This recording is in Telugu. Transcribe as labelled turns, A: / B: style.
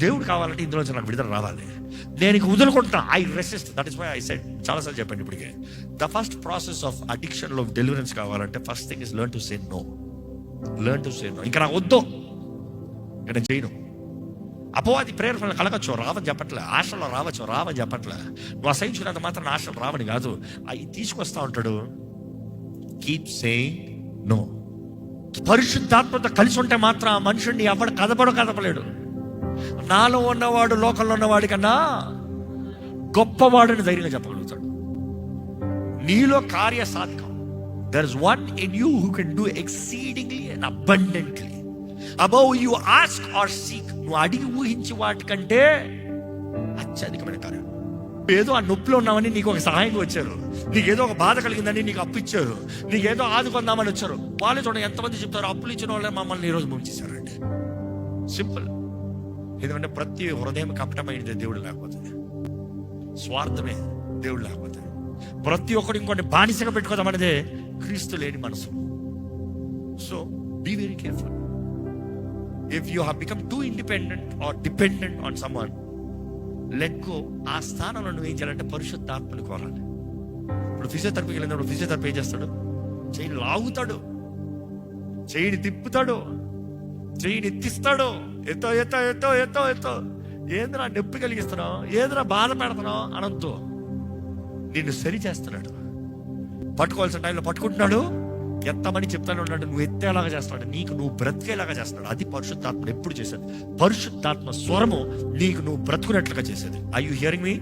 A: దేవుడు కావాలంటే ఇందులో నాకు విడుదల రావాలి. నేను ఇక వదులుకుంటున్నా. I resist. That is why I said, చాలాసార్లు చెప్పండి ఇప్పటికే, ద ఫస్ట్ ప్రాసెస్ ఆఫ్ అడిక్షన్లో డెలివరెన్స్ కావాలంటే first thing is learn to say no. Learn to say no. ఇంకా నాకు వద్దు, ఇంకా నేను చేయను. అపవాది ప్రేరణ కలగచ్చు, రావని చెప్పట్లే. ఆశలో రావని చెప్పట్లే. నువ్వు అసహించుకున్నంత మాత్రం ఆశలు రావని కాదు, అవి తీసుకొస్తా ఉంటాడు. Keep saying no. పరిశుద్ధాత్మతో కలిసి ఉంటే మాత్రం ఆ మనుషుడిని ఎవడు కదపలేడు. నాలో ఉన్నవాడు లోకంలో ఉన్నవాడి కన్నా గొప్పవాడని ధైర్యంగా చెప్పగలుగుతాడు. నీలో కార్యసాధకం. There is one in you who can do exceedingly and abundantly above you ask or seek. నువ్వు అడిగి ఊహించి వాటికంటే అత్యధికమైన కార్యం. ఏదో ఆ నొప్పిలో ఉన్నామని నీకు ఒక సహాయం వచ్చారు, నీకేదో ఒక బాధ కలిగిందని నీకు అప్పు ఇచ్చారు, నీకేదో ఆదుకుందామని వచ్చారు. వాళ్ళు చూడండి ఎంతమంది చెప్తారు, అప్పులు ఇచ్చిన వాళ్ళే మమ్మల్ని ఈరోజు ముంచేశారండి. సింపుల్. ఎందుకంటే ప్రతి హృదయం కపటమైనది దేవుడు లేకపోతే, స్వార్థమే దేవుడు లేకపోతే, ప్రతి ఒక్కటి ఇంకొన్ని బానిసగా పెట్టుకోదామనేదే క్రీస్తు లేని మనసు. So be very careful. If you have become too independent or dependent on someone, let go. ఆ స్థానంలో నువ్వు ఏం చేయాలంటే పరిశుద్ధాత్మని కోరాలి. ఇప్పుడు ఫిజియోథెరపీకి వెళ్ళినప్పుడు ఫిజియోథెరపీ ఏం చేస్తాడు? చెయ్యి లాగుతాడు, చెయ్యిని తిప్పుతాడు, చెయ్యిని ఎత్తిస్తాడు. ఎత్తో ఎత్తో ఎత్తో ఎత్తో ఎత్తో. ఏంద్రా నొప్పి కలిగిస్తున్నావు, ఏంద్రా బాధ పెడుతున్నావు అనంతో నిన్ను సరి చేస్తున్నాడు. పట్టుకోవాల్సిన టైంలో పట్టుకుంటున్నాడు, ఎత్తమని చెప్తానే ఉన్నాడు, నువ్వు ఎత్తేలాగా చేస్తున్నాడు, నీకు నువ్వు బ్రతికేలాగా చేస్తున్నాడు. అది పరిశుద్ధాత్మ ఎప్పుడు చేసేది. పరిశుద్ధాత్మ స్వరము నీకు నువ్వు బ్రతుకున్నట్లుగా చేసేది. Are you hearing me?